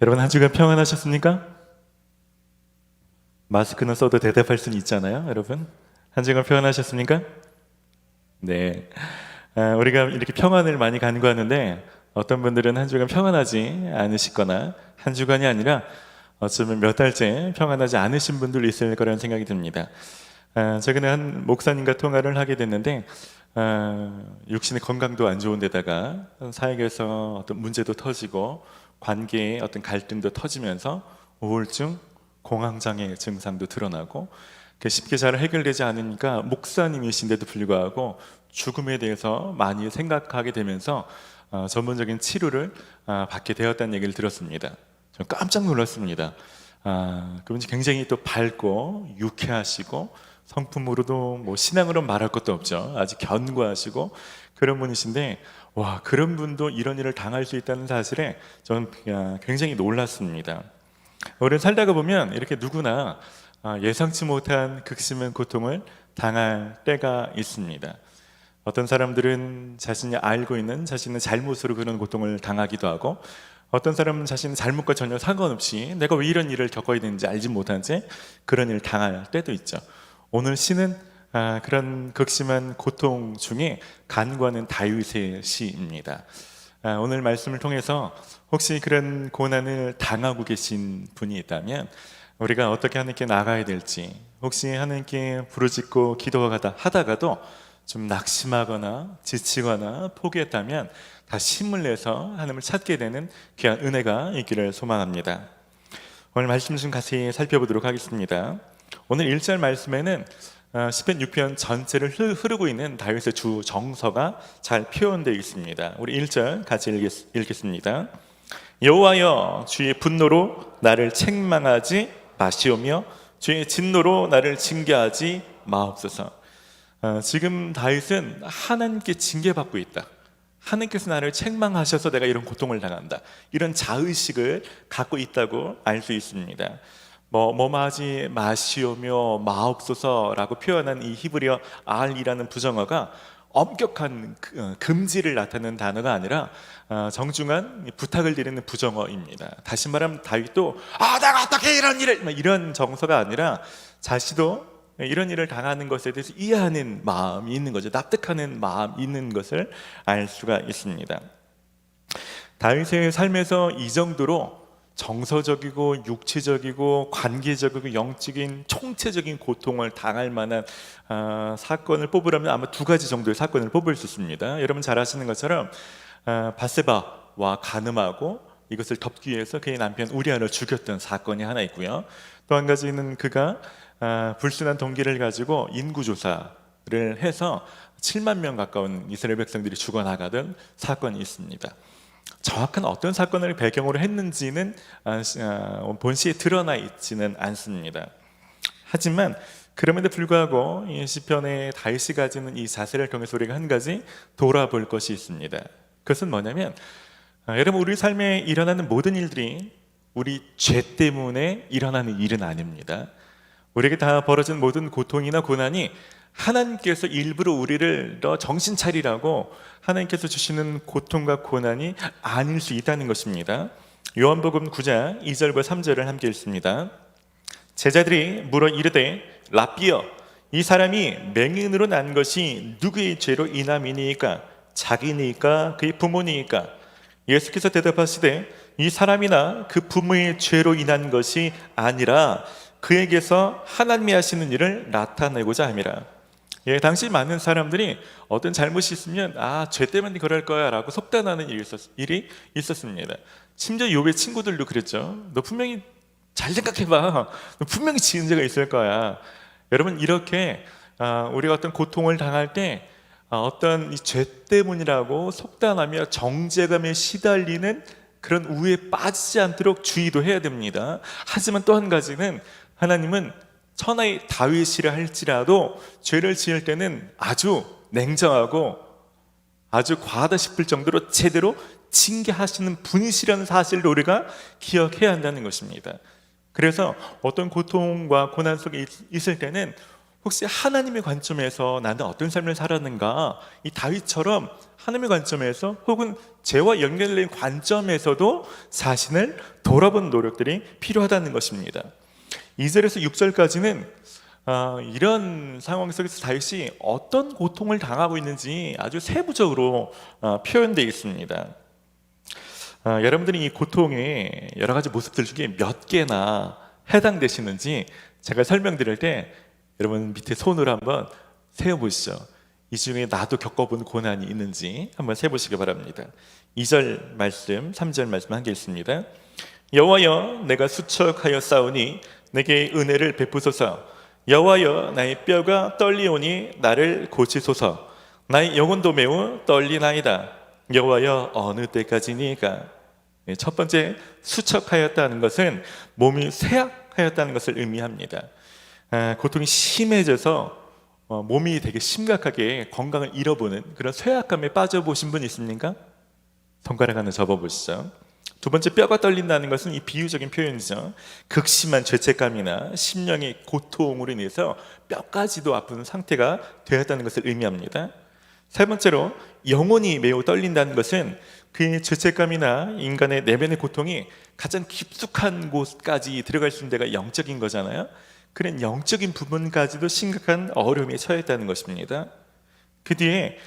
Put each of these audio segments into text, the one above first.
여러분 한 주간 평안하셨습니까? 마스크는 써도 대답할 수는 있잖아요. 여러분 한 주간 평안하셨습니까? 네, 우리가 이렇게 평안을 많이 간구하는데 어떤 분들은 한 주간 평안하지 않으시거나 한 주간이 아니라 어쩌면 몇 달째 평안하지 않으신 분들도 있을 거라는 생각이 듭니다. 최근에 한 목사님과 통화를 하게 됐는데 육신의 건강도 안 좋은 데다가 사역에서 어떤 문제도 터지고 관계에 어떤 갈등도 터지면서 우울증, 공황장애 증상도 드러나고 쉽게 잘 해결되지 않으니까 목사님이신데도 불구하고 죽음에 대해서 많이 생각하게 되면서 전문적인 치료를 받게 되었다는 얘기를 들었습니다. 저는 깜짝 놀랐습니다. 그분이 굉장히 또 밝고 유쾌하시고 성품으로도 뭐 신앙으로 말할 것도 없죠. 아주 견고하시고 그런 분이신데 와, 그런 분도 이런 일을 당할 수 있다는 사실에 저는 굉장히 놀랐습니다. 우리는 살다가 보면 이렇게 누구나 예상치 못한 극심한 고통을 당할 때가 있습니다. 어떤 사람들은 자신이 알고 있는 자신의 잘못으로 그런 고통을 당하기도 하고 어떤 사람은 자신의 잘못과 전혀 상관없이 내가 왜 이런 일을 겪어야 되는지 알지 못한 채 그런 일을 당할 때도 있죠. 오늘 시는 그런 극심한 고통 중에 간구하는 다윗의 시입니다. 오늘 말씀을 통해서 혹시 그런 고난을 당하고 계신 분이 있다면 우리가 어떻게 하나님께 나가야 될지, 혹시 하나님께 부르짖고 기도하다 하다가도 좀 낙심하거나 지치거나 포기했다면 다시 힘을 내서 하나님을 찾게 되는 귀한 은혜가 있기를 소망합니다. 오늘 말씀 좀 같이 살펴보도록 하겠습니다. 오늘 1절 말씀에는 시편 6편 전체를 흐르고 있는 다윗의 주 정서가 잘 표현되어 있습니다. 우리 1절 같이 읽겠습니다. 여호와여, 주의 분노로 나를 책망하지 마시오며 주의 진노로 나를 징계하지 마옵소서. 지금 다윗은 하나님께 징계받고 있다. 하나님께서 나를 책망하셔서 내가 이런 고통을 당한다. 이런 자의식을 갖고 있다고 알 수 있습니다. 뭐하지 마시오며 마옵소서라고 표현한 이 히브리어 알이라는 부정어가 엄격한 금지를 나타내는 단어가 아니라 정중한 부탁을 드리는 부정어입니다. 다시 말하면 다윗도 내가 어떻게 이런 정서가 아니라 자신도 이런 일을 당하는 것에 대해서 이해하는 마음이 있는 거죠. 납득하는 마음이 있는 것을 알 수가 있습니다. 다윗의 삶에서 이 정도로 정서적이고 육체적이고 관계적이고 영적인 총체적인 고통을 당할 만한 사건을 뽑으라면 아마 두 가지 정도의 사건을 뽑을 수 있습니다. 여러분 잘 아시는 것처럼 밧세바와 간음하고 이것을 덮기 위해서 그의 남편 우리아를 죽였던 사건이 하나 있고요. 또 한 가지는 그가 불순한 동기를 가지고 인구조사를 해서 7만 명 가까운 이스라엘 백성들이 죽어나가던 사건이 있습니다. 정확한 어떤 사건을 배경으로 했는지는 본시에 드러나 있지는 않습니다. 하지만 그럼에도 불구하고 이 시편의 다윗이 가지는 이 자세를 통해서 우리가 한 가지 돌아볼 것이 있습니다. 그것은 뭐냐면 여러분, 우리 삶에 일어나는 모든 일들이 우리 죄 때문에 일어나는 일은 아닙니다. 우리에게 다 벌어진 모든 고통이나 고난이 하나님께서 일부러 우리를 더 정신 차리라고 하나님께서 주시는 고통과 고난이 아닐 수 있다는 것입니다. 요한복음 9장 2절과 3절을 함께 읽습니다. 제자들이 물어 이르되 랍비여, 이 사람이 맹인으로 난 것이 누구의 죄로 인함이니까? 자기니까 그의 부모니까? 예수께서 대답하시되 이 사람이나 그 부모의 죄로 인한 것이 아니라 그에게서 하나님이 하시는 일을 나타내고자 함이라. 당시 많은 사람들이 어떤 잘못이 있으면 죄 때문에 그럴 거야 라고 속단하는 일이 있었습니다. 심지어 욥의 친구들도 그랬죠. 너 분명히 잘 생각해봐, 너 분명히 지은 죄가 있을 거야. 여러분, 이렇게 우리가 어떤 고통을 당할 때 어떤 이 죄 때문이라고 속단하며 정죄감에 시달리는 그런 우에 빠지지 않도록 주의도 해야 됩니다. 하지만 또 한 가지는 하나님은 천하의 다윗이라 할지라도 죄를 지을 때는 아주 냉정하고 아주 과하다 싶을 정도로 제대로 징계하시는 분이시라는 사실을 우리가 기억해야 한다는 것입니다. 그래서 어떤 고통과 고난 속에 있을 때는 혹시 하나님의 관점에서 나는 어떤 삶을 살았는가, 이 다윗처럼 하나님의 관점에서 혹은 죄와 연결된 관점에서도 자신을 돌아보는 노력들이 필요하다는 것입니다. 2절에서 6절까지는 이런 상황 속에서 다윗이 어떤 고통을 당하고 있는지 아주 세부적으로 표현되어 있습니다. 여러분들이 이 고통의 여러 가지 모습들 중에 몇 개나 해당되시는지 제가 설명드릴 때 여러분 밑에 손으로 한번 세어보시죠. 이 중에 나도 겪어본 고난이 있는지 한번 세보시기 바랍니다. 2절 말씀, 3절 말씀 한 개 있습니다. 여호와여, 내가 수척하여 싸우니 내게 은혜를 베푸소서. 여호와여, 나의 뼈가 떨리오니 나를 고치소서. 나의 영혼도 매우 떨리나이다. 여호와여, 어느 때까지니까? 첫 번째, 수척하였다는 것은 몸이 쇠약하였다는 것을 의미합니다. 고통이 심해져서 몸이 되게 심각하게 건강을 잃어보는 그런 쇠약감에 빠져보신 분 있습니까? 손가락 하나 접어보시죠. 두 번째, 뼈가 떨린다는 것은 이 비유적인 표현이죠. 극심한 죄책감이나 심령의 고통으로 인해서 뼈까지도 아픈 상태가 되었다는 것을 의미합니다. 세 번째로, 영혼이 매우 떨린다는 것은 그 죄책감이나 인간의 내면의 고통이 가장 깊숙한 곳까지 들어갈 수 있는 데가 영적인 거잖아요. 그런 영적인 부분까지도 심각한 어려움에 처했다는 것입니다. 그 뒤에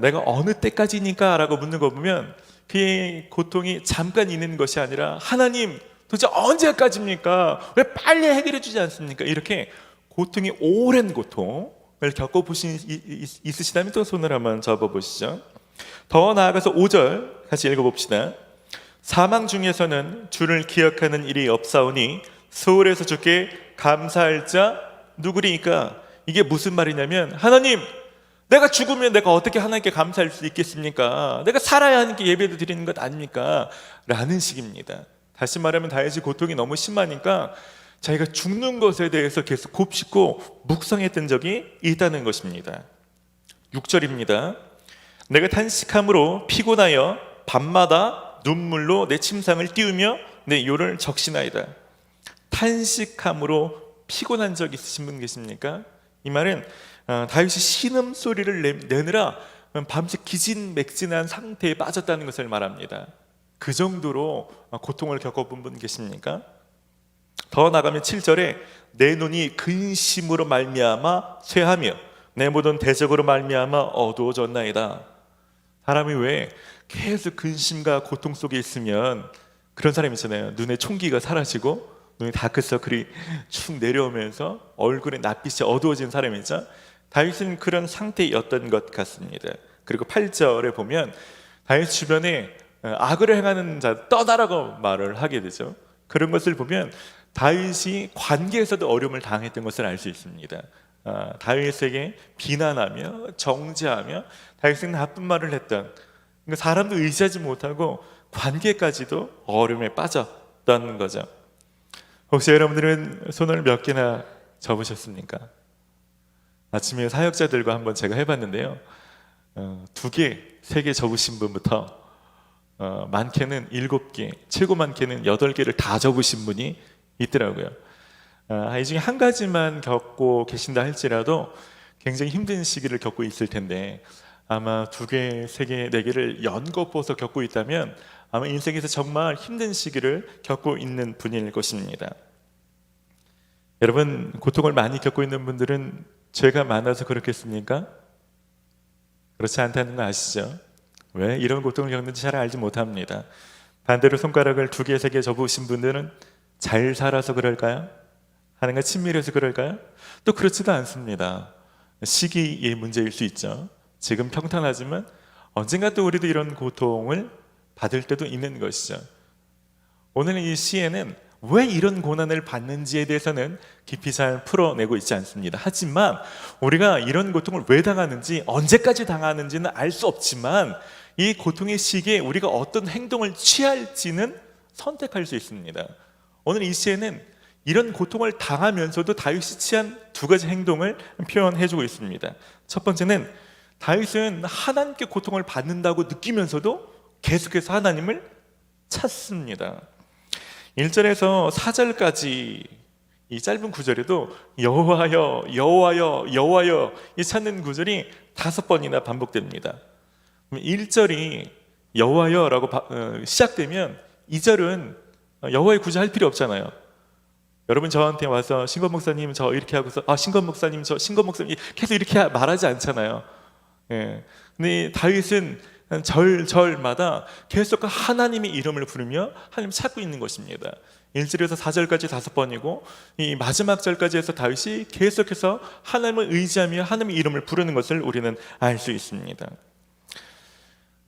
내가 어느 때까지니까 라고 묻는 거 보면 그의 고통이 잠깐 있는 것이 아니라 하나님 도대체 언제까지입니까? 왜 빨리 해결해 주지 않습니까? 이렇게 고통이 오랜 고통을 겪어보신 있으시다면 또 손을 한번 접어보시죠. 더 나아가서 5절 같이 읽어봅시다. 사망 중에서는 주를 기억하는 일이 없사오니 소홀해서 주께 감사할 자 누구리니까? 이게 무슨 말이냐면, 하나님, 내가 죽으면 내가 어떻게 하나님께 감사할 수 있겠습니까? 내가 살아야 하는 게 예배도 드리는 것 아닙니까? 라는 식입니다. 다시 말하면 다윗이 고통이 너무 심하니까 자기가 죽는 것에 대해서 계속 곱씹고 묵상했던 적이 있다는 것입니다. 6절입니다. 내가 탄식함으로 피곤하여 밤마다 눈물로 내 침상을 띄우며 내 요를 적시나이다. 탄식함으로 피곤한 적 있으신 분 계십니까? 이 말은 다윗이 신음소리를 내느라 밤새 기진맥진한 상태에 빠졌다는 것을 말합니다. 그 정도로 고통을 겪어본 분 계십니까? 더 나가면 7절에 내 눈이 근심으로 말미암아 쇠하며 내 모든 대적으로 말미암아 어두워졌나이다. 사람이 왜 계속 근심과 고통 속에 있으면 그런 사람 있잖아요. 눈에 총기가 사라지고 눈에 다크서클이 축 내려오면서 얼굴에 낯빛이 어두워진 사람이죠. 다윗은 그런 상태였던 것 같습니다. 그리고 8절에 보면 다윗 주변에 악을 행하는 자 떠나라고 말을 하게 되죠. 그런 것을 보면 다윗이 관계에서도 어려움을 당했던 것을 알 수 있습니다. 다윗에게 비난하며 정죄하며 다윗은 나쁜 말을 했던, 그러니까 사람도 의지하지 못하고 관계까지도 어려움에 빠졌던 거죠. 혹시 여러분들은 손을 몇 개나 접으셨습니까? 아침에 사역자들과 한번 제가 해봤는데요, 2개, 3개 접으신 분부터 많게는 7개, 최고 많게는 8개를 다 접으신 분이 있더라고요. 이 중에 한 가지만 겪고 계신다 할지라도 굉장히 힘든 시기를 겪고 있을 텐데, 아마 2개, 3개, 4개를 연거푸어서 겪고 있다면 아마 인생에서 정말 힘든 시기를 겪고 있는 분일 것입니다. 여러분, 고통을 많이 겪고 있는 분들은 죄가 많아서 그렇겠습니까? 그렇지 않다는 거 아시죠? 왜 이런 고통을 겪는지 잘 알지 못합니다. 반대로 손가락을 2개, 3개 접으신 분들은 잘 살아서 그럴까요? 하나님과 친밀해서 그럴까요? 또 그렇지도 않습니다. 시기의 문제일 수 있죠. 지금 평탄하지만 언젠가 또 우리도 이런 고통을 받을 때도 있는 것이죠. 오늘 이 시에는 왜 이런 고난을 받는지에 대해서는 깊이 잘 풀어내고 있지 않습니다. 하지만 우리가 이런 고통을 왜 당하는지, 언제까지 당하는지는 알 수 없지만 이 고통의 시기에 우리가 어떤 행동을 취할지는 선택할 수 있습니다. 오늘 이 시에는 이런 고통을 당하면서도 다윗이 취한 2가지 행동을 표현해주고 있습니다. 첫 번째는 다윗은 하나님께 고통을 받는다고 느끼면서도 계속해서 하나님을 찾습니다. 1절에서 4절까지 이 짧은 구절에도 여호와여 여호와여 여호와여 이 찾는 구절이 5번이나 반복됩니다. 1절이 여호와여라고 시작되면 2절은 여호와의 굳이 할 필요 없잖아요. 여러분 저한테 와서 신건 목사님 저 이렇게 하고서 신건 목사님 저 신건 목사님 계속 이렇게 말하지 않잖아요. 예. 근데 다윗은 절마다 계속 하나님의 이름을 부르며 하나님 찾고 있는 것입니다. 1절에서 4절까지 5번이고 이 마지막 절까지 해서 다윗이 계속해서 하나님을 의지하며 하나님의 이름을 부르는 것을 우리는 알 수 있습니다.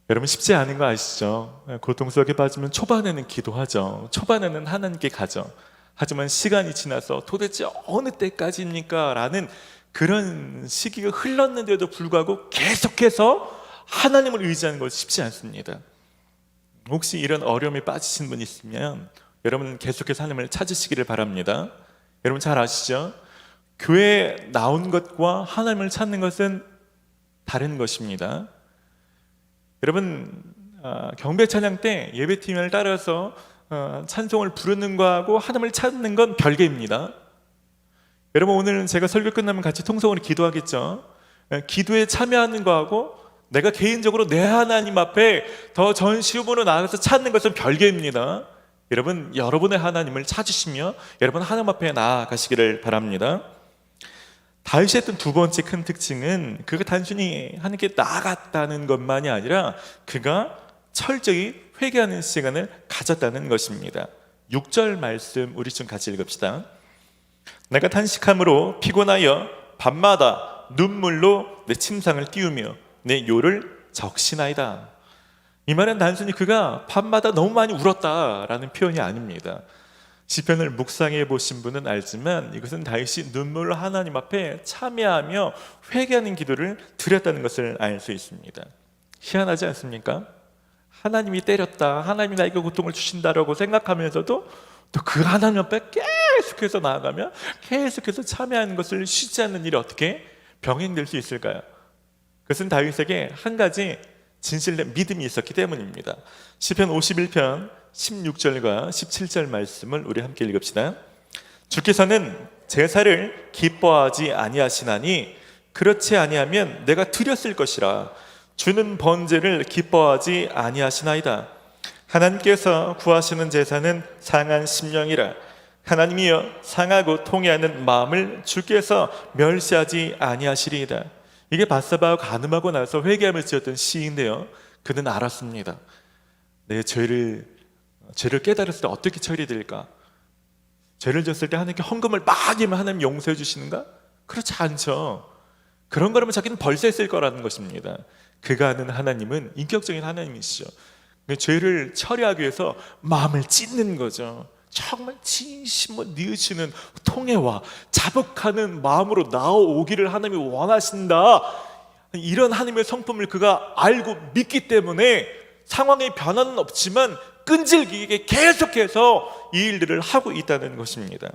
여러분 쉽지 않은 거 아시죠? 고통 속에 빠지면 초반에는 기도하죠. 초반에는 하나님께 가죠. 하지만 시간이 지나서 도대체 어느 때까지입니까? 라는 그런 시기가 흘렀는데도 불구하고 계속해서 하나님을 의지하는 것 쉽지 않습니다. 혹시 이런 어려움에 빠지신 분 있으면 여러분 계속해서 하나님을 찾으시기를 바랍니다. 여러분 잘 아시죠? 교회에 나온 것과 하나님을 찾는 것은 다른 것입니다. 여러분 경배 찬양 때 예배팀을 따라서 찬송을 부르는 거하고 하나님을 찾는 건 별개입니다. 여러분 오늘은 제가 설교 끝나면 같이 통성으로 기도하겠죠. 기도에 참여하는 거하고 내가 개인적으로 내 하나님 앞에 더 전시후보로 나가서 찾는 것은 별개입니다. 여러분 여러분의 하나님을 찾으시며 여러분 하나님 앞에 나아가시기를 바랍니다. 다윗이 했던 두 번째 큰 특징은 그가 단순히 하나님께 나아갔다는 것만이 아니라 그가 철저히 회개하는 시간을 가졌다는 것입니다. 6절 말씀 우리 좀 같이 읽읍시다. 내가 탄식함으로 피곤하여 밤마다 눈물로 내 침상을 띄우며 내 요를 적시나이다. 이 말은 단순히 그가 밤마다 너무 많이 울었다라는 표현이 아닙니다. 시편을 묵상해 보신 분은 알지만 이것은 다윗이 눈물로 하나님 앞에 참여하며 회개하는 기도를 드렸다는 것을 알 수 있습니다. 희한하지 않습니까? 하나님이 때렸다, 하나님이 나에게 고통을 주신다라고 생각하면서도 또 그 하나님 앞에 계속해서 나아가며 계속해서 참여하는 것을 쉬지 않는 일이 어떻게 병행될 수 있을까요? 그것은 다윗에게 한 가지 진실된 믿음이 있었기 때문입니다. 시편 51편 16절과 17절 말씀을 우리 함께 읽읍시다. 주께서는 제사를 기뻐하지 아니하시나니 그렇지 아니하면 내가 드렸을 것이라. 주는 번제를 기뻐하지 아니하시나이다. 하나님께서 구하시는 제사는 상한 심령이라. 하나님이여 상하고 통해하는 마음을 주께서 멸시하지 아니하시리이다. 이게 밧세바가 간음하고 나서 회개함을 지었던 시인데요, 그는 알았습니다. 내 죄를 깨달았을 때 어떻게 처리될까? 죄를 졌을 때 하나님께 헌금을 많이 하면 하나님 용서해 주시는가? 그렇지 않죠. 그런 거라면 자기는 벌써 했을 거라는 것입니다. 그가 아는 하나님은 인격적인 하나님이시죠. 죄를 처리하기 위해서 마음을 찢는 거죠. 정말 진심으로 뉘우치는 통회와 자복하는 마음으로 나오기를 하나님이 원하신다. 이런 하나님의 성품을 그가 알고 믿기 때문에 상황의 변화는 없지만 끈질기게 계속해서 이 일들을 하고 있다는 것입니다.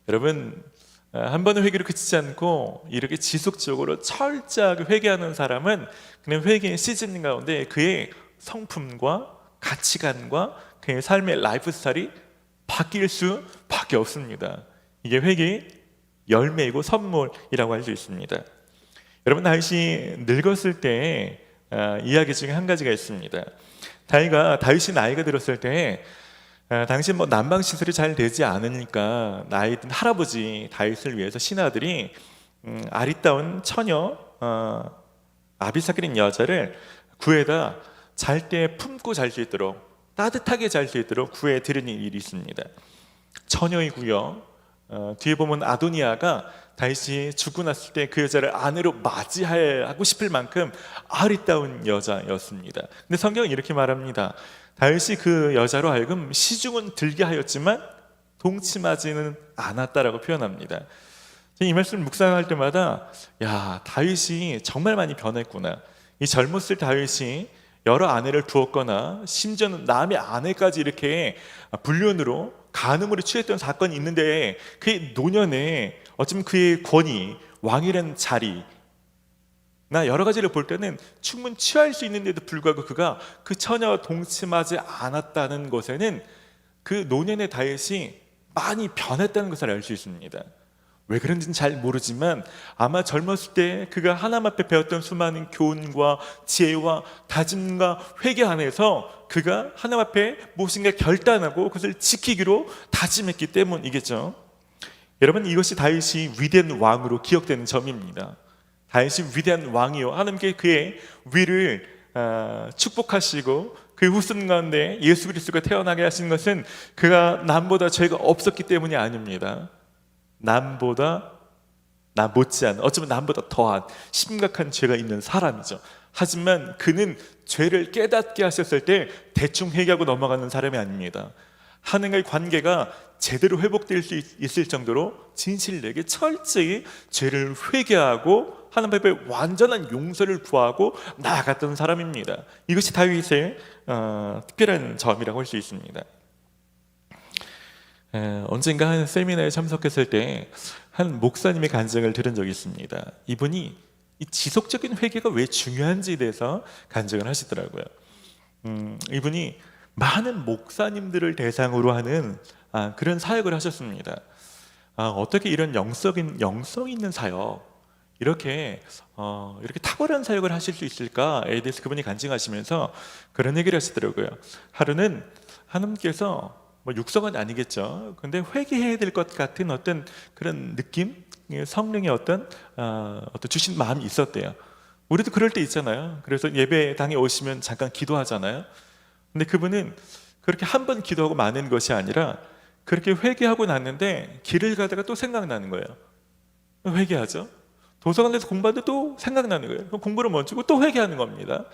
여러분, 한 번의 회개로 그치지 않고 이렇게 지속적으로 철저하게 회개하는 사람은 그냥 회개의 시즌 가운데 그의 성품과 가치관과 그의 삶의 라이프 스타일이 바뀔 수밖에 없습니다. 이게 회개의 열매이고 선물이라고 할 수 있습니다. 여러분, 다윗이 늙었을 때 이야기 중에 한 가지가 있습니다. 다윗이 나이가 들었을 때 당시 난방 시설이 잘 되지 않으니까 나이 든 할아버지 다윗을 위해서 신하들이 아리따운 처녀 아비사길인 여자를 구에다 잘 때 품고 잘 수 있도록, 따뜻하게 잘 수 있도록 구해 드리는 일이 있습니다. 처녀이고요. 뒤에 보면 아도니아가 다윗이 죽고 났을 때 그 여자를 아내로 맞이하고 싶을 만큼 아리따운 여자였습니다. 근데 성경은 이렇게 말합니다. 다윗이 그 여자로 하여금 시중은 들게 하였지만 동침하지는 않았다라고 표현합니다. 이 말씀을 묵상할 때마다 야, 다윗이 정말 많이 변했구나. 이 젊었을 다윗이 여러 아내를 두었거나 심지어는 남의 아내까지 이렇게 불륜으로 간음으로 취했던 사건이 있는데 그의 노년에 어쩌면 그의 권위, 왕이라는 자리 나 여러 가지를 볼 때는 충분히 취할 수 있는데도 불구하고 그가 그 처녀와 동침하지 않았다는 것에는 그 노년의 다윗이 많이 변했다는 것을 알 수 있습니다. 왜 그런지는 잘 모르지만 아마 젊었을 때 그가 하나님 앞에 배웠던 수많은 교훈과 지혜와 다짐과 회개 안에서 그가 하나님 앞에 무엇인가 결단하고 그것을 지키기로 다짐했기 때문이겠죠. 여러분, 이것이 다윗이 위대한 왕으로 기억되는 점입니다. 다윗이 위대한 왕이요, 하나님께 그의 위를 축복하시고 그 후손 가운데 예수 그리스도가 태어나게 하신 것은 그가 남보다 죄가 없었기 때문이 아닙니다. 남보다, 나 못지않은, 어쩌면 남보다 더한 심각한 죄가 있는 사람이죠. 하지만 그는 죄를 깨닫게 하셨을 때 대충 회개하고 넘어가는 사람이 아닙니다. 하나님과의 관계가 제대로 회복될 수 있을 정도로 진실되게 철저히 죄를 회개하고 하나님 앞에 완전한 용서를 구하고 나아갔던 사람입니다. 이것이 다윗의 특별한 점이라고 할 수 있습니다. 언젠가 한 세미나에 참석했을 때 한 목사님의 간증을 들은 적이 있습니다. 이분이 이 지속적인 회개가 왜 중요한지에 대해서 간증을 하시더라고요. 이분이 많은 목사님들을 대상으로 하는 그런 사역을 하셨습니다. 어떻게 이런 영성 있는 사역, 이렇게 탁월한 사역을 하실 수 있을까에 대해서 그분이 간증하시면서 그런 얘기를 하시더라고요. 하루는 하나님께서 육성은 아니겠죠. 근데 회개해야 될 것 같은 어떤 그런 느낌, 성령의 어떤 주신 마음이 있었대요. 우리도 그럴 때 있잖아요. 그래서 예배당에 오시면 잠깐 기도하잖아요. 근데 그분은 그렇게 한 번 기도하고 마는 것이 아니라 그렇게 회개하고 났는데 길을 가다가 또 생각나는 거예요. 회개하죠. 도서관에서 공부하는데 또 생각나는 거예요. 그럼 공부를 멈추고 또 회개하는 겁니다.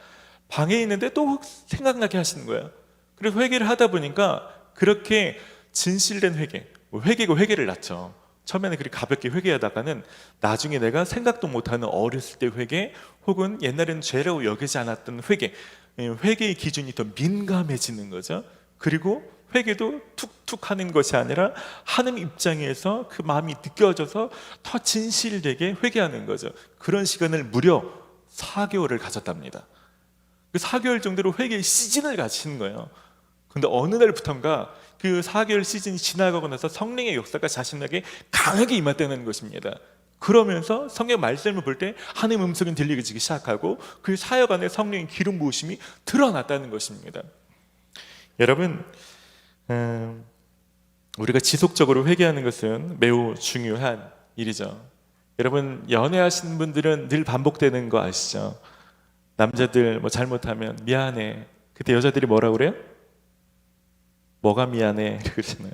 방에 있는데 또 생각나게 하시는 거예요. 그래서 회개를 하다 보니까 그렇게 진실된 회개고 회개를 낳죠. 처음에는 그렇게 가볍게 회개하다가는 나중에 내가 생각도 못하는 어렸을 때 회개, 혹은 옛날에는 죄라고 여기지 않았던 회개의 기준이 더 민감해지는 거죠. 그리고 회개도 툭툭 하는 것이 아니라 하나님 입장에서 그 마음이 느껴져서 더 진실되게 회개하는 거죠. 그런 시간을 무려 4개월을 가졌답니다. 그 4개월 정도로 회개의 시즌을 가지는 거예요. 근데 어느 날부턴가 그 4개월 시즌이 지나가고 나서 성령의 역사가 자신에게 강하게 임했다는 것입니다. 그러면서 성경 말씀을 볼 때 하나님의 음성이 들리기 시작하고 그 사역 안에 성령의 기름 부으심이 드러났다는 것입니다. 여러분, 우리가 지속적으로 회개하는 것은 매우 중요한 일이죠. 여러분, 연애하시는 분들은 늘 반복되는 거 아시죠? 남자들 잘못하면 미안해. 그때 여자들이 뭐라고 그래요? 뭐가 미안해? 그러잖아요.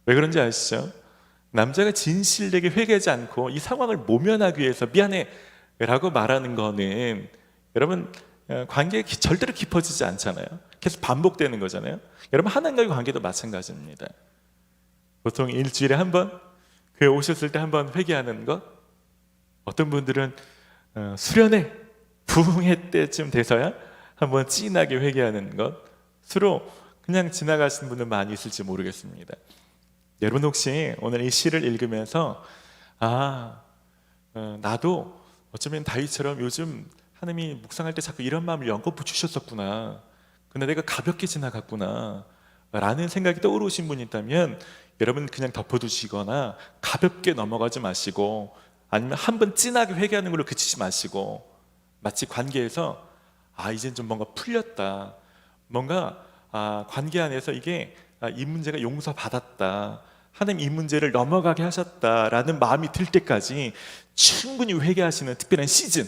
왜 그런지 아시죠? 남자가 진실되게 회개하지 않고 이 상황을 모면하기 위해서 미안해 라고 말하는 거는 여러분, 관계가 절대로 깊어지지 않잖아요. 계속 반복되는 거잖아요. 여러분, 하나님과의 관계도 마찬가지입니다. 보통 일주일에 한 번, 교회 오셨을 때 한 번 회개하는 것, 어떤 분들은 수련회, 부흥회 때쯤 돼서야 한번 진하게 회개하는 것, 서로 그냥 지나가시는 분들 많이 있을지 모르겠습니다. 여러분, 혹시 오늘 이 시를 읽으면서 나도 어쩌면 다윗처럼 요즘 하나님이 묵상할 때 자꾸 이런 마음을 연거푸 주셨었구나, 근데 내가 가볍게 지나갔구나 라는 생각이 떠오르신 분이 있다면 여러분, 그냥 덮어두시거나 가볍게 넘어가지 마시고, 아니면 한번 진하게 회개하는 걸로 그치지 마시고, 마치 관계에서 이젠 좀 뭔가 풀렸다, 뭔가 관계 안에서 이게 이 문제가 용서받았다, 하나님 이 문제를 넘어가게 하셨다라는 마음이 들 때까지 충분히 회개하시는 특별한 시즌,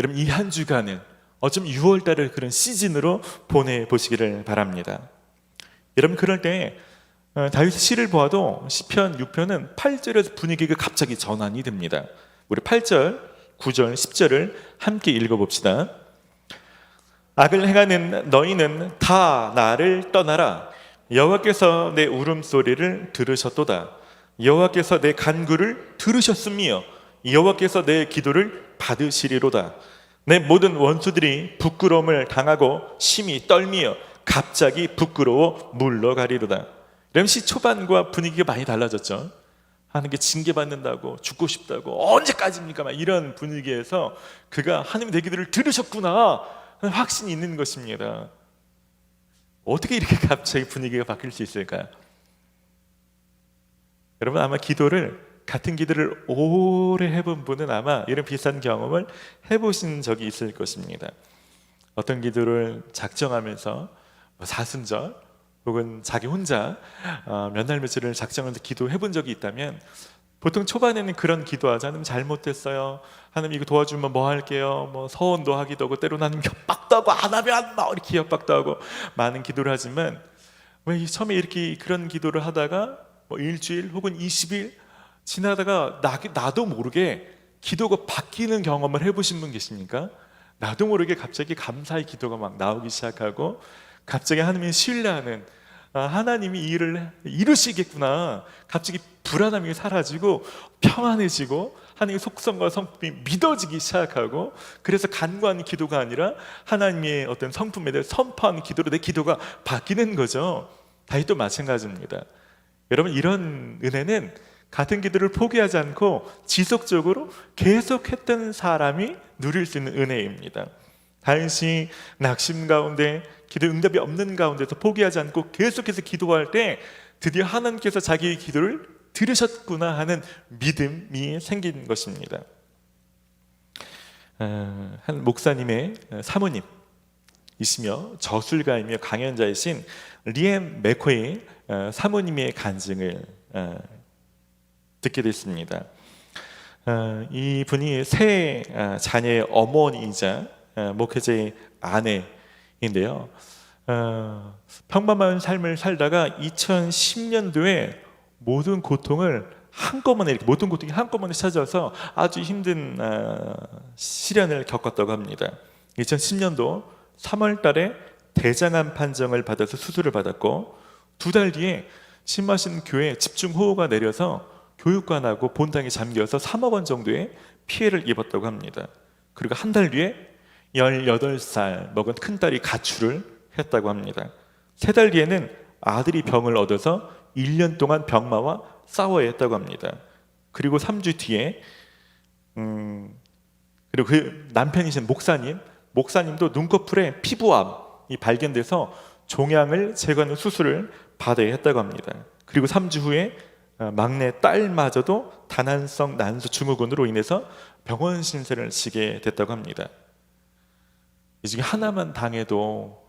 여러분, 이 한 주간은 어쩌면 6월달을 그런 시즌으로 보내보시기를 바랍니다. 여러분, 그럴 때 다윗의 시를 보아도 시편 6편은 8절에서 분위기가 갑자기 전환이 됩니다. 우리 8절, 9절, 10절을 함께 읽어봅시다. 악을 행하는 너희는 다 나를 떠나라. 여호와께서 내 울음소리를 들으셨도다. 여호와께서 내 간구를 들으셨으며 여호와께서 내 기도를 받으시리로다. 내 모든 원수들이 부끄러움을 당하고 심히 떨미어 갑자기 부끄러워 물러가리로다. 이런 시 초반과 분위기가 많이 달라졌죠. 하나님께 징계받는다고, 죽고 싶다고, 언제까지입니까? 막 이런 분위기에서 그가 하나님 내 기도를 들으셨구나 하는 확신이 있는 것입니다. 어떻게 이렇게 갑자기 분위기가 바뀔 수 있을까요? 여러분 아마 같은 기도를 오래 해본 분은 아마 이런 비슷한 경험을 해보신 적이 있을 것입니다. 어떤 기도를 작정하면서 사순절 혹은 자기 혼자 몇 날 며칠을 작정해서 기도해 본 적이 있다면 보통 초반에는 그런 기도하자. 하나님 잘못됐어요, 하나님 이거 도와주면 뭐 할게요, 뭐 서원도 하기도 하고 때로는 하나님 협박도 하고 안 하면 막 이렇게 협박도 하고 많은 기도를 하지만 왜 처음에 이렇게 그런 기도를 하다가 뭐 일주일 혹은 20일 지나다가 나도 모르게 기도가 바뀌는 경험을 해보신 분 계십니까? 나도 모르게 갑자기 감사의 기도가 막 나오기 시작하고 갑자기 하나님이 신뢰하는 하나님이 이 일을 이루시겠구나, 갑자기 불안함이 사라지고 평안해지고 하나님의 속성과 성품이 믿어지기 시작하고, 그래서 간구하는 기도가 아니라 하나님의 어떤 성품에 대해 선포하는 기도로 내 기도가 바뀌는 거죠. 다윗도 마찬가지입니다. 여러분 이런 은혜는 같은 기도를 포기하지 않고 지속적으로 계속했던 사람이 누릴 수 있는 은혜입니다. 다윗이 낙심 가운데 기도 응답이 없는 가운데서 포기하지 않고 계속해서 기도할 때 드디어 하나님께서 자기의 기도를 들으셨구나 하는 믿음이 생긴 것입니다. 한 목사님의 사모님이시며 저술가이며 강연자이신 리엠 맥코이 사모님의 간증을 듣게 됐습니다. 이분이 세 자녀의 어머니이자 목회자의 아내인데요. 평범한 삶을 살다가 2010년도에 모든 고통이 한꺼번에 찾아와서 아주 힘든 시련을 겪었다고 합니다. 2010년도 3월 달에 대장암 판정을 받아서 수술을 받았고, 2달 뒤에 신마신 교회에 집중호우가 내려서 교육관하고 본당이 잠겨서 3억 원 정도의 피해를 입었다고 합니다. 그리고 한 달 뒤에 18살 먹은 큰딸이 가출을 했다고 합니다. 3달 뒤에는 아들이 병을 얻어서 1년 동안 병마와 싸워야 했다고 합니다. 그리고 3주 뒤에 그리고 그 남편이신 목사님도 눈꺼풀에 피부암이 발견돼서 종양을 제거하는 수술을 받아야 했다고 합니다. 그리고 3주 후에 막내 딸마저도 다난성 난소 증후군으로 인해서 병원 신세를 지게 됐다고 합니다. 이 중에 하나만 당해도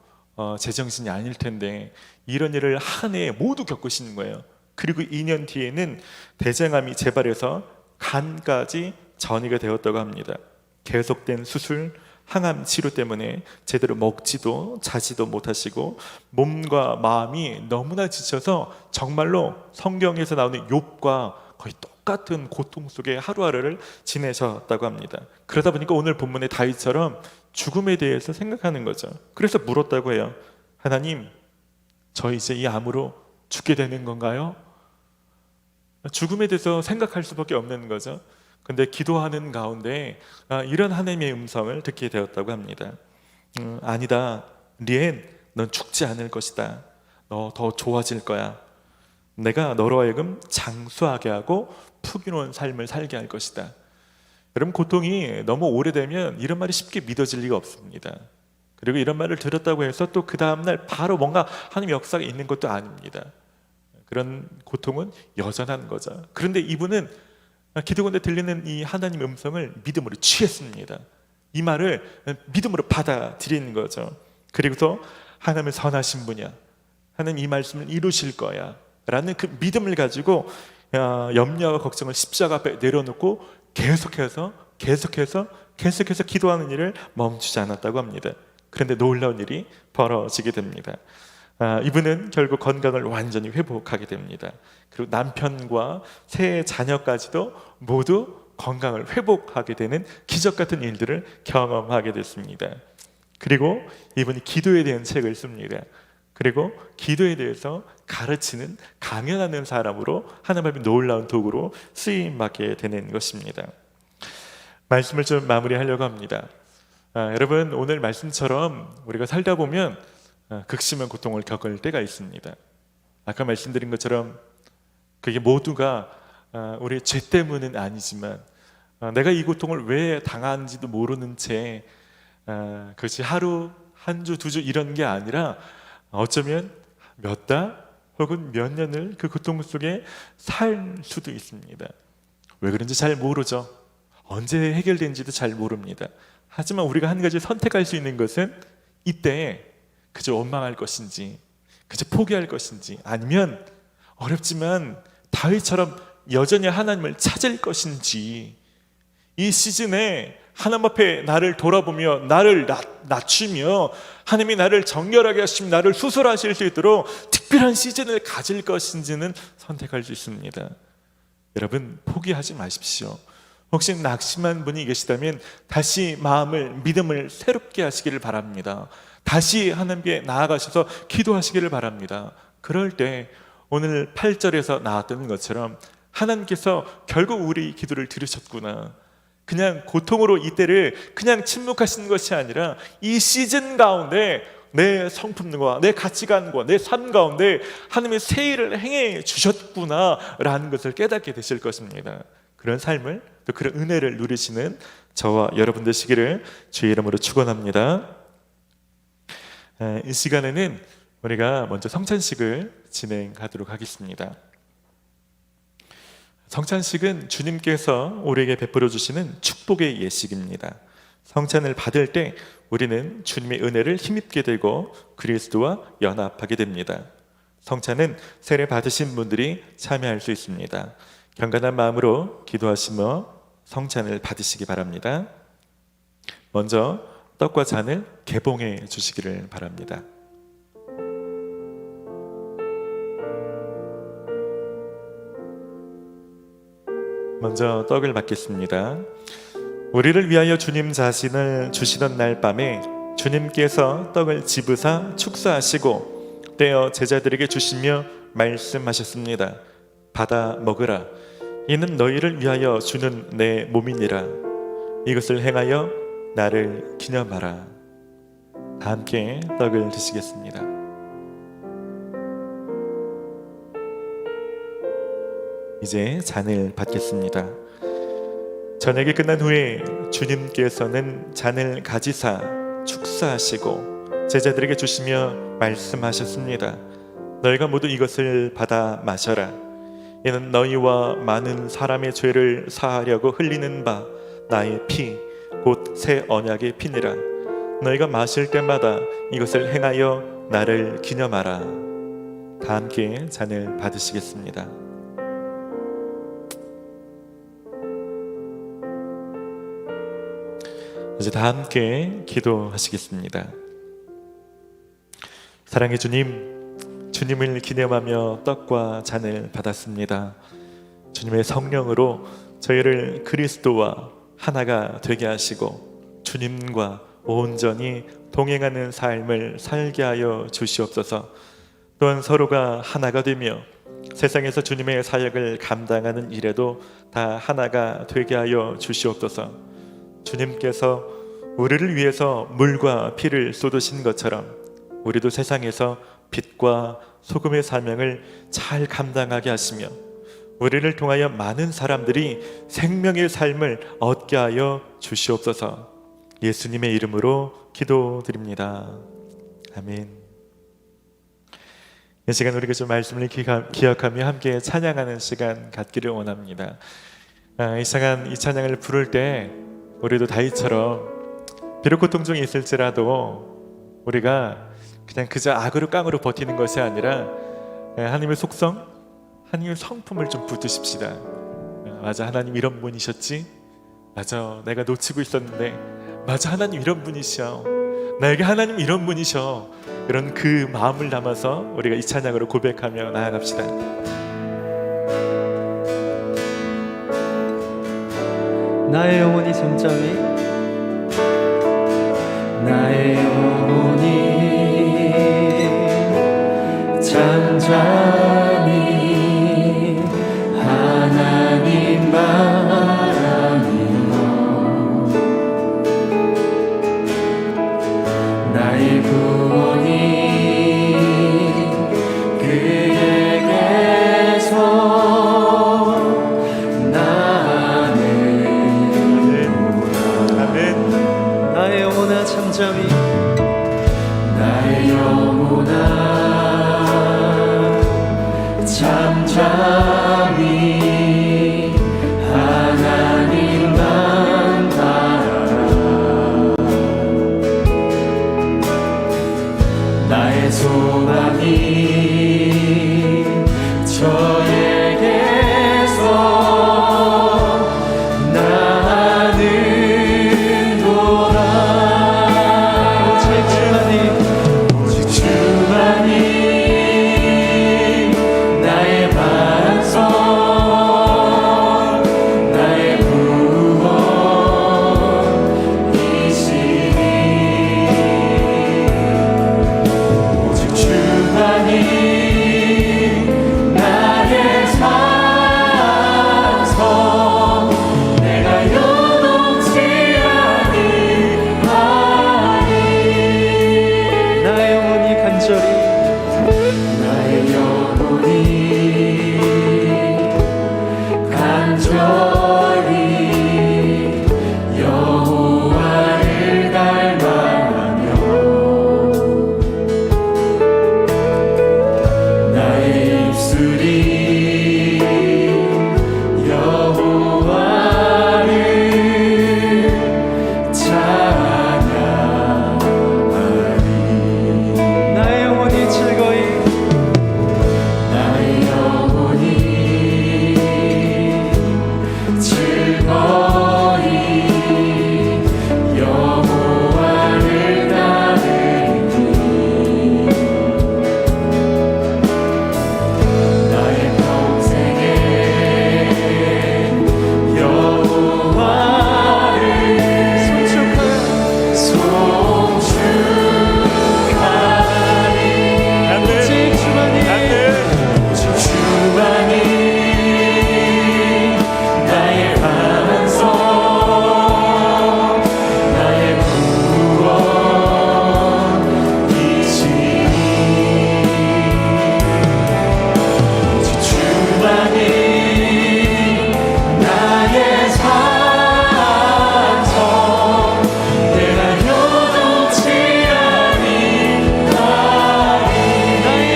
제정신이 아닐 텐데 이런 일을 한 해에 모두 겪으시는 거예요. 그리고 2년 뒤에는 대장암이 재발해서 간까지 전이가 되었다고 합니다. 계속된 수술, 항암 치료 때문에 제대로 먹지도 자지도 못하시고 몸과 마음이 너무나 지쳐서 정말로 성경에서 나오는 욥과 거의 똑같은 고통 속에 하루하루를 지내셨다고 합니다. 그러다 보니까 오늘 본문의 다윗처럼 죽음에 대해서 생각하는 거죠. 그래서 물었다고 해요. 하나님, 저 이제 이 암으로 죽게 되는 건가요? 죽음에 대해서 생각할 수밖에 없는 거죠. 근데 기도하는 가운데 이런 하나님의 음성을 듣게 되었다고 합니다. 아니다, 리엔, 넌 죽지 않을 것이다. 너 더 좋아질 거야. 내가 너로 하여금 장수하게 하고 풍요로운 삶을 살게 할 것이다. 여러분 고통이 너무 오래되면 이런 말이 쉽게 믿어질 리가 없습니다. 그리고 이런 말을 들었다고 해서 또 그 다음날 바로 뭔가 하나님의 역사가 있는 것도 아닙니다. 그런 고통은 여전한 거죠. 그런데 이분은 기도 가운데 들리는 이 하나님의 음성을 믿음으로 취했습니다. 이 말을 믿음으로 받아들이는 거죠. 그리고서 하나님은 선하신 분이야, 하나님 이 말씀을 이루실 거야 라는 그 믿음을 가지고 염려와 걱정을 십자가 앞에 내려놓고 계속해서 기도하는 일을 멈추지 않았다고 합니다. 그런데 놀라운 일이 벌어지게 됩니다. 이분은 결국 건강을 완전히 회복하게 됩니다. 그리고 남편과 세 자녀까지도 모두 건강을 회복하게 되는 기적 같은 일들을 경험하게 됐습니다. 그리고 이분이 기도에 대한 책을 씁니다. 그리고 기도에 대해서 가르치는, 강연하는 사람으로 하나님의 놀라운 도구로 쓰임받게 되는 것입니다. 말씀을 좀 마무리하려고 합니다. 여러분 오늘 말씀처럼 우리가 살다 보면 극심한 고통을 겪을 때가 있습니다. 아까 말씀드린 것처럼 그게 모두가 우리의 죄 때문은 아니지만 내가 이 고통을 왜 당하는지도 모르는 채 그것이 하루, 한 주, 두 주 이런 게 아니라 어쩌면 몇 달 혹은 몇 년을 그 고통 속에 살 수도 있습니다. 왜 그런지 잘 모르죠. 언제 해결된지도 잘 모릅니다. 하지만 우리가 한 가지 선택할 수 있는 것은 이때 그저 원망할 것인지, 그저 포기할 것인지, 아니면 어렵지만 다윗처럼 여전히 하나님을 찾을 것인지, 이 시즌에 하나님 앞에 나를 돌아보며 나를 낮추며 하나님이 나를 정결하게 하시며 나를 수술하실 수 있도록 특별한 시즌을 가질 것인지는 선택할 수 있습니다. 여러분, 포기하지 마십시오. 혹시 낙심한 분이 계시다면 다시 마음을, 믿음을 새롭게 하시기를 바랍니다. 다시 하나님께 나아가셔서 기도하시기를 바랍니다. 그럴 때 오늘 8절에서 나왔던 것처럼 하나님께서 결국 우리 기도를 들으셨구나, 그냥 고통으로 이때를 그냥 침묵하시는 것이 아니라 이 시즌 가운데 내 성품과 내 가치관과 내 삶 가운데 하나님의 새 일을 행해 주셨구나라는 것을 깨닫게 되실 것입니다. 그런 삶을, 또 그런 은혜를 누리시는 저와 여러분 되시기를 주의 이름으로 축원합니다. 이 시간에는 우리가 먼저 성찬식을 진행하도록 하겠습니다. 성찬식은 주님께서 우리에게 베풀어 주시는 축복의 예식입니다. 성찬을 받을 때 우리는 주님의 은혜를 힘입게 되고 그리스도와 연합하게 됩니다. 성찬은 세례 받으신 분들이 참여할 수 있습니다. 경건한 마음으로 기도하시며 성찬을 받으시기 바랍니다. 먼저 떡과 잔을 개봉해 주시기를 바랍니다. 먼저 떡을 받겠습니다. 우리를 위하여 주님 자신을 주시던 날 밤에 주님께서 떡을 집으사 축사하시고 떼어 제자들에게 주시며 말씀하셨습니다. 받아 먹으라. 이는 너희를 위하여 주는 내 몸이니라. 이것을 행하여 나를 기념하라. 다 함께 떡을 드시겠습니다. 이제 잔을 받겠습니다. 저녁이 끝난 후에 주님께서는 잔을 가지사 축사하시고 제자들에게 주시며 말씀하셨습니다. 너희가 모두 이것을 받아 마셔라. 이는 너희와 많은 사람의 죄를 사하려고 흘리는 바 나의 피, 곧 새 언약의 피니라. 너희가 마실 때마다 이것을 행하여 나를 기념하라. 다 함께 잔을 받으시겠습니다. 이제 다 함께 기도하시겠습니다. 사랑의 주님, 주님을 기념하며 떡과 잔을 받았습니다. 주님의 성령으로 저희를 그리스도와 하나가 되게 하시고 주님과 온전히 동행하는 삶을 살게 하여 주시옵소서. 또한 서로가 하나가 되며 세상에서 주님의 사역을 감당하는 일에도 다 하나가 되게 하여 주시옵소서. 주님께서 우리를 위해서 물과 피를 쏟으신 것처럼 우리도 세상에서 빛과 소금의 사명을 잘 감당하게 하시며 우리를 통하여 많은 사람들이 생명의 삶을 얻게 하여 주시옵소서. 예수님의 이름으로 기도드립니다. 아멘. 이 시간 우리가 좀 말씀을 기억하며 함께 찬양하는 시간 갖기를 원합니다. 이 시간 이 찬양을 부를 때 우리도 다윗처럼 비록 고통 중에 있을지라도 우리가 그냥 그저 악으로 깡으로 버티는 것이 아니라 하나님의 속성, 하나님의 성품을 좀 붙드십시다. 맞아, 하나님 이런 분이셨지? 맞아, 내가 놓치고 있었는데 맞아, 하나님 이런 분이셔. 나에게 하나님 이런 분이셔. 이런 그 마음을 담아서 우리가 이 찬양으로 고백하며 나아갑시다. 나의 영혼이 잠잠히, 나의 영혼이 잠잠히 하나님 바라며 나의 구원이 잠잠히 하나님 저에게서 나는 도라 오직 주만이 나의 반석 나의 구원이시니 오직 주만이 나의 산성 내가 요동치 아니하리 나의 영혼이 간절히 나의 영혼이 간절히 여호와를 갈망하며 나의 입술이 여호와를 찬양하리 나의 영혼이 즐거이 나의 영혼이 즐거이 여호와를 따르니 나의 평생에 여호와를 송축하리 오직 주만이 오직 주만이 나의 반석 나의 구원이시니 오직 주만이 나의 산성 내가 요동치 아니하리 나의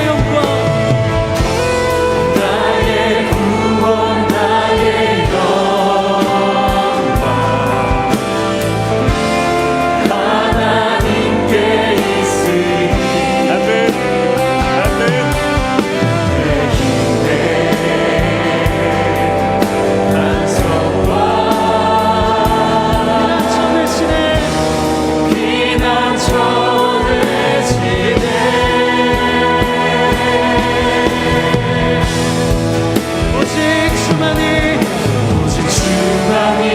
영광 나의 구원 나의 영광 하나님께 있으니 아멘. 아멘. 내 힘내 반석과 천을 치네 피난처를 치네 오직 주만이 오직 주만이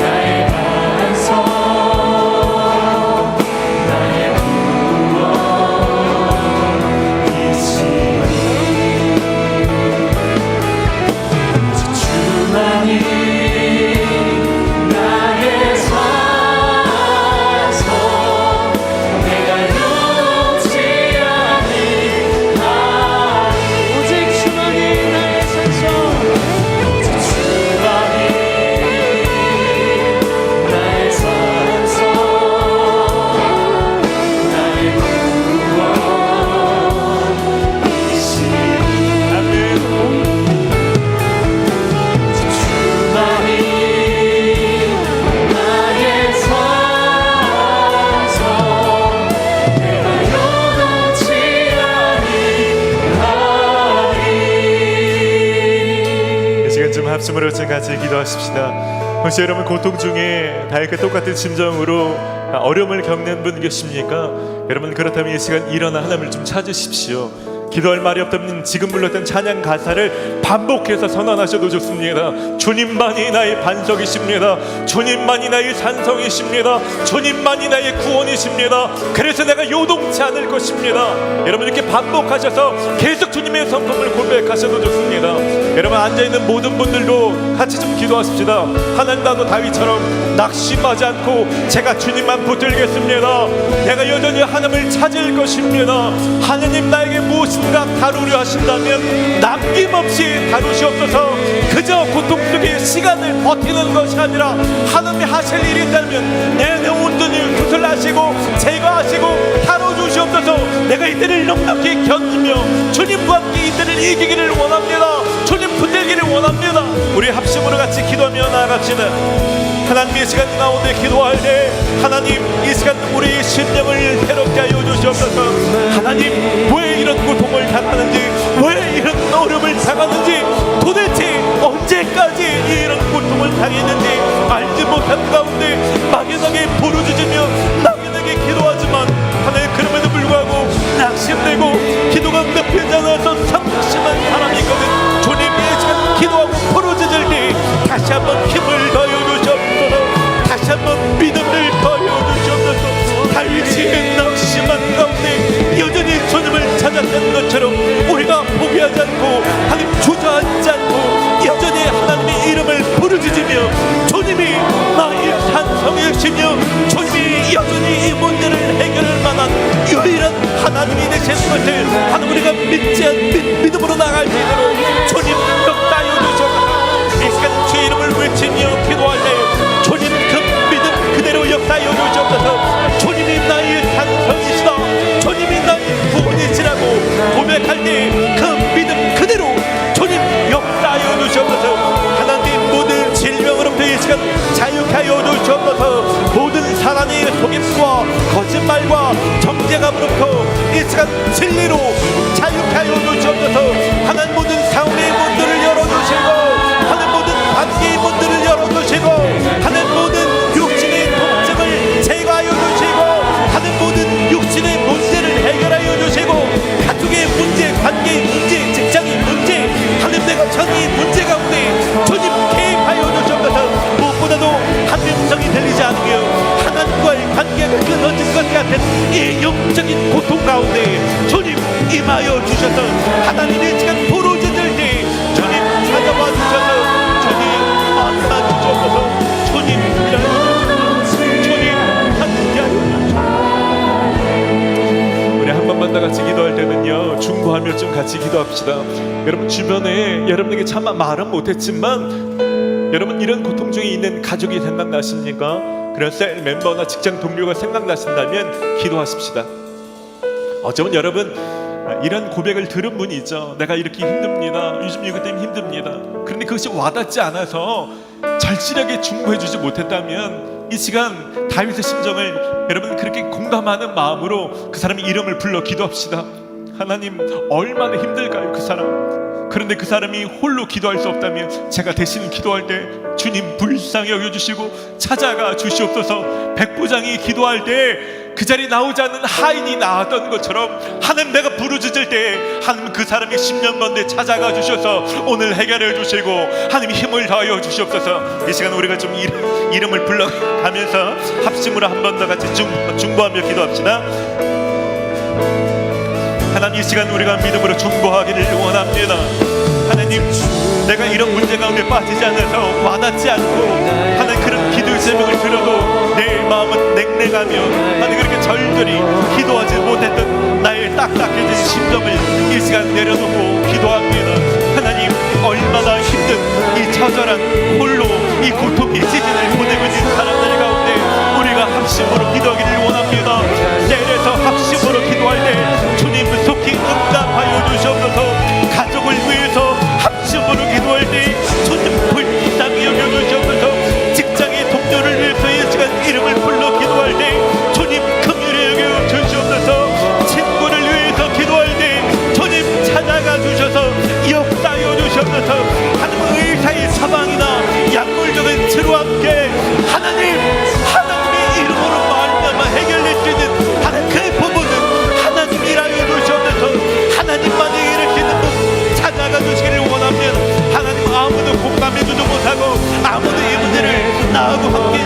나의 반석 나의 구원이시니 오직 주만이 나의 산성 내가 요동치 아니하리 오직 주만이 나의 산성 오직 주만이 나의 산성 나의 구원이시니 아멘. 오직 주만이 나의 산성 내가 요동치 아니하리 이 시간쯤 합심으로 같이 기도하십시다. 혹시 여러분 고통 중에 다윗과 똑같은 심정으로 어려움을 겪는 분 계십니까? 여러분 그렇다면 이 시간 일어나 하나님을 좀 찾으십시오. 기도할 말이 없다면 지금 불렀던 찬양 가사를 반복해서 선언하셔도 좋습니다. 주님만이 나의 반석이십니다. 주님만이 나의 산성이십니다. 주님만이 나의 구원이십니다. 그래서 내가 요동치 않을 것입니다. 여러분 이렇게 반복하셔서 계속 주님의 성품을 고백하셔도 좋습니다. 여러분 앉아있는 모든 분들도 같이 좀 기도하십시다. 하나님 나도 다윗처럼 낙심하지 않고 제가 주님만 붙들겠습니다. 내가 여전히 하나님을 찾을 것입니다. 하느님 나에게 무엇인가 다루려 하신다면 남김없이 다루시옵소서. 그저 고통 속에 시간을 버티는 것이 아니라 하나님이 하실 일이 있다면 내 온전히 구슬하시고 제거하시고 다뤄주시옵소서. 내가 이들을 넉넉히 견디며 주님과 함께 이들을 이기기를 원합니다. 주님 붙들기를 원합니다. 우리 합심으로 같이 기도하며 나아갑시다. 하나님의 시간 가운데 기도할 때 하나님 이 시간 우리의 심령을 새롭게 하여 주시옵소서. 하나님 왜 이런 고통을 당하는지, 왜 이런 어려움을 당하는지, 도대체 언제까지 이런 고통을 당했는지 알지 못한 가운데 막연하게 부르짖으며 막연하게 기도하지만 하나님 그럼에도 불구하고 낙심되고 기도가 응답되지 않아서 상심한 사람이 있거든. 주님 이 시간 기도하고 부르짖을 때 다시 한번 힘을 더하여 주시옵소서. 다시 한번 믿음을 더하여 주시옵소서. 다윗이 낙심한 가운데 여전히 주님을 찾았던 것처럼 우리가 포기하지 않고 하나님 주저앉지 않고 여전히 하나님의 이름을 부르짖으며 주님이 나의 찬성이시며 주님이 여전히 이 문제를 해결할 만한 유일한 하나님이 되시는 것을 하나님 우리가 믿음으로 나갈 수 있도록 주님 역사하여 주시옵소서. 이 시간 주의 이름을 외치며 기도할 때 주님 그 믿음 그대로 역사하여 주시옵소서. 주님이 나의 찬성이시다, 주님이 나의 구원이시라고 고백할 때 그 믿음 그대로 주님 역사하여 주시옵소서. 하나님 모든 질병으로부터 이 시간 자유케 하여 주시옵소서. 모든 사람의 속임수와 거짓말과 정죄감으로부터 이 시간 진리로 자유케 하여 주시옵소서. 하나님 모든 상황의 문들을 열어주시고 하나님 모든 관계의 문들을 열어주시고 하나님 모든 육신의 통증을 제거하여 주시고 하나님 모든 육신의 문제를 해결하여 주시고 가족의 문제, 관계의 문제, 직장의 문제, 하나님 내가 전이 문제 가운데 주님 개입하여 주시옵소서. 무엇보다도 하나님성이 들리지 않으며 하나님과의 관계가 끊어진 것 같은 이 영적인 고통 가운데 주님 임하여 주셔서 하나님의 시간 부르짖을 때 주님 찾아와 주셔서 주님 만나 주셔서 주님 일하여 주셔서 주님 함께하여 주셔서. 우리 한 번만 다 같이 기도할 때는요 중보하며 좀 같이 기도합시다. 여러분 주변에 여러분에게 참 말은 못했지만 여러분 이런 고통 중에 있는 가족이 생각나십니까? 그런 셀 멤버나 직장 동료가 생각나신다면 기도하십시다. 어쩌면 여러분 이런 고백을 들은 분이 있죠. 내가 이렇게 힘듭니다. 요즘 이것 때문에 힘듭니다. 그런데 그것이 와닿지 않아서 절실하게 중보해주지 못했다면 이 시간 다윗의 심정을 여러분 그렇게 공감하는 마음으로 그 사람의 이름을 불러 기도합시다. 하나님 얼마나 힘들까요 그 사람. 그런데 그 사람이 홀로 기도할 수 없다면 제가 대신 기도할 때 주님 불쌍히 여겨주시고 찾아가 주시옵소서. 백부장이 기도할 때 그 자리에 나오지 않는 하인이 나왔던 것처럼 하나님 내가 부르짖을 때 하나님 그 사람이 10년 건데 찾아가 주셔서 오늘 해결해 주시고 하나님 힘을 더하여 주시옵소서. 이 시간 우리가 좀 이름을 불러가면서 합심으로 한 번 더 같이 중보하며 기도합시다. 하나님 이 시간 우리가 믿음으로 중보하기를 원합니다. 하나님 내가 이런 문제 가운데 빠지지 않아서 와닿지 않고 하나님 그런 기도의 제목을 들어도 내 마음은 냉랭하며 하나님 그렇게 절절히 기도하지 못했던 나의 딱딱해진 심정을 이 시간 내려놓고 기도합니다. 하나님 얼마나 힘든 이 처절한 홀로 이 고통의 시즌을 보내고 있는 사람들 가운데 우리가 합심으로 기도하기를 원합니다. 내려서 합심으로 기도할 때 주님 속히 응답하여 주시옵소서. 가족을 위해서 합심으로 기도할 때 주님 불쌍히 여겨주시옵소서. 직장의 동료를 위해서 이 시간 이름을 불러 기도할 때 주님 긍휼히 여겨주시옵소서. 친구를 위해서 기도할 때 주님 찾아가 주셔서 역사하여 주시옵소서. 하나님 의사의 사망이나 약물적인 치료와 함께 하나님의 이름으로 말미암아 해결될 수 있는 하나님 그 부분은 하나님 일하여 주시옵소서. 하나님만이 일으키는 분 찾아가 주시기를 원합니다. 하나님 아무도 공감해주지 못하고 아무도 이 문제를 나하고 함께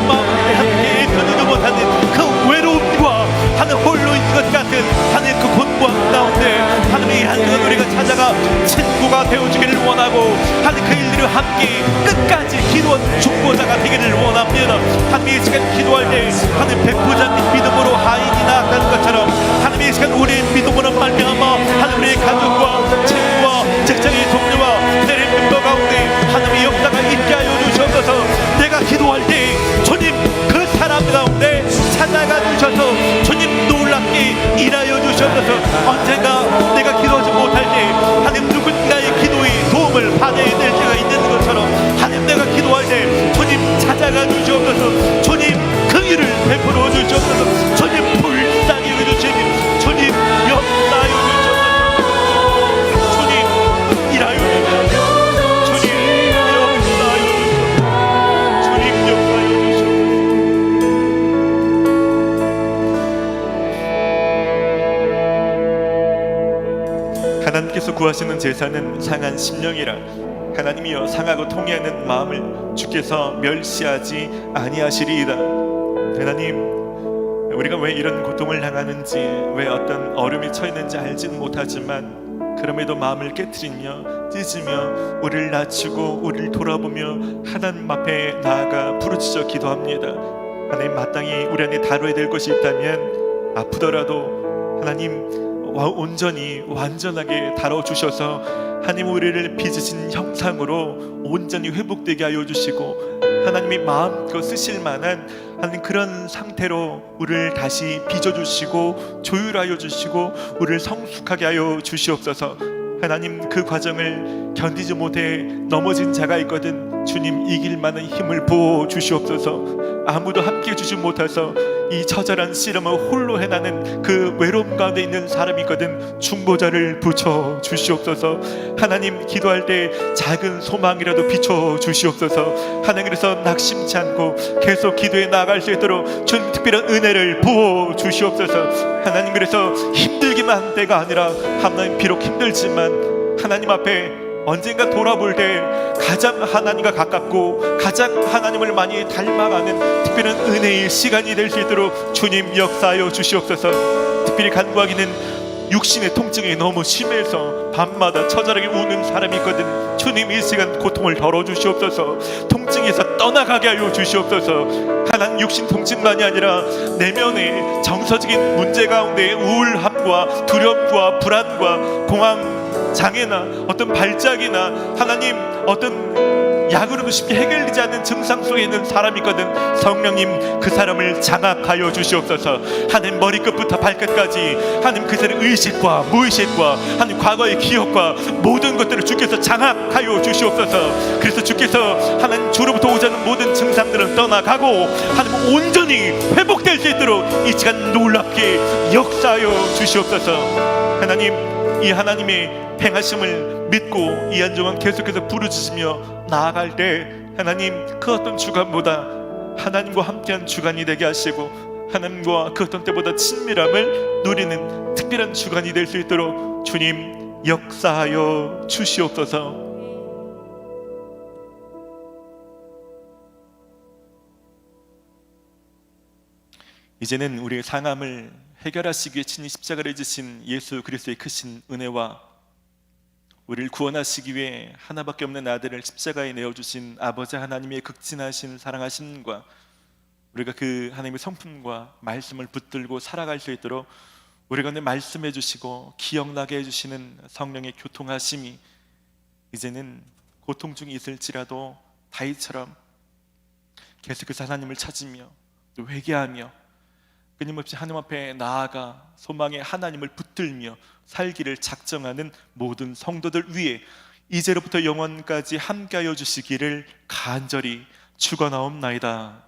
해주지 못하는 그 외로움과 하나님 홀로 있는 것 같은 하나님 그 곤고함 가운데 하나님의 한순간 우리가 찾아가 친구가 되어주기를 원하고 하나님 그 일들을 함께 끝까지 기도한 중보자가 되기를 원합니다. 하나님 이 시간 기도할 때 하나님 백부장님 믿음으로 하인이 나아가는 것처럼 하나님 이 시간 우리의 믿음으로 말미암아 하나님 우리의 가족과 친구와 직장의 동료와 내린 멤버 가운데 하나님의 역사가 있게 하여 주시옵소서. 내가 기도할 때 주님 그 사람 가운데 찾아가 주셔서 주님 놀랍게 일하여 주시옵소서. 언젠가 내가 기도하지 못할 때 하나님 누군가의 기도의 도움을 받아야 될 때가 있는 주시옵소서. 주님 불쌍히 여겨주시니 주님 역사하여 주시옵소서. 주님 일하여 주시옵소서. 주님 역사하여 주시옵소서. 주님 역사하여 주시옵소서. 하나님께서 구하시는 제사는 상한 심령이라. 하나님이여 상하고 통회하는 마음을 주께서 멸시하지 아니하시리이다. 하나님, 우리가 왜 이런 고통을 당하는지, 왜 어떤 어려움에 처했는지 알지는 못하지만 그럼에도 마음을 깨트리며 찢으며 우리를 낮추고 우리를 돌아보며 하나님 앞에 나아가 부르짖어 기도합니다. 하나님, 마땅히 우리 안에 다뤄야 될 것이 있다면 아프더라도 하나님 온전히 완전하게 다뤄주셔서 하나님 우리를 빚으신 형상으로 온전히 회복되게 하여 주시고 하나님이 마음껏 쓰실 만한 하나님 그런 상태로 우리를 다시 빚어주시고 조율하여 주시고 우리를 성숙하게 하여 주시옵소서. 하나님, 그 과정을 견디지 못해 넘어진 자가 있거든 주님 이길 만한 힘을 부어 주시옵소서. 아무도 함께 해주지 못해서 이 처절한 씨름을 홀로 해나는 그 외로움 가운데 있는 사람이 있거든 중보자를 붙여 주시옵소서. 하나님, 기도할 때 작은 소망이라도 비춰 주시옵소서. 하나님, 그래서 낙심치 않고 계속 기도에 나아갈 수 있도록 주님 특별한 은혜를 부어 주시옵소서. 하나님, 그래서 힘들기만 한 때가 아니라 하나님 비록 힘들지만 하나님 앞에 언젠가 돌아볼 때 가장 하나님과 가깝고 가장 하나님을 많이 닮아가는 특별한 은혜의 시간이 될 수 있도록 주님 역사하여 주시옵소서. 특별히 간구하기는 육신의 통증이 너무 심해서 밤마다 처절하게 우는 사람이 있거든 주님 이 시간 고통을 덜어주시옵소서. 통증에서 떠나가게 하여 주시옵소서. 하나님, 육신 통증만이 아니라 내면의 정서적인 문제 가운데 우울함과 두려움과 불안과 공황 장애나 어떤 발작이나 하나님 어떤 약으로도 쉽게 해결되지 않는 증상 속에 있는 사람이 있거든 성령님 그 사람을 장악하여 주시옵소서. 하나님, 머리끝부터 발끝까지 하나님 그 사람의 의식과 무의식과 하나님 과거의 기억과 모든 것들을 주께서 장악하여 주시옵소서. 그래서 주께서 하나님 주로부터 오자는 모든 증상들은 떠나가고 하나님 온전히 회복될 수 있도록 이 시간 놀랍게 역사하여 주시옵소서. 하나님, 이 하나님의 행하심을 믿고 이 한 주간 계속해서 부르짖으며 나아갈 때 하나님 그 어떤 주간보다 하나님과 함께한 주간이 되게 하시고 하나님과 그 어떤 때보다 친밀함을 누리는 특별한 주간이 될 수 있도록 주님 역사하여 주시옵소서. 이제는 우리의 상함을 해결하시기 위해 친히 십자가를 지신 예수 그리스도의 크신 은혜와 우리를 구원하시기 위해 하나밖에 없는 아들을 십자가에 내어주신 아버지 하나님의 극진하신 사랑하심과 우리가 그 하나님의 성품과 말씀을 붙들고 살아갈 수 있도록 우리 가운데 말씀해 주시고 기억나게 해주시는 성령의 교통하심이 이제는 고통 중에 있을지라도 다윗처럼 계속해서 하나님을 찾으며 또 회개하며 끊임없이 하나님 앞에 나아가 소망의 하나님을 붙들며 살기를 작정하는 모든 성도들 위해 이제로부터 영원까지 함께하여 주시기를 간절히 축원하옵나이다.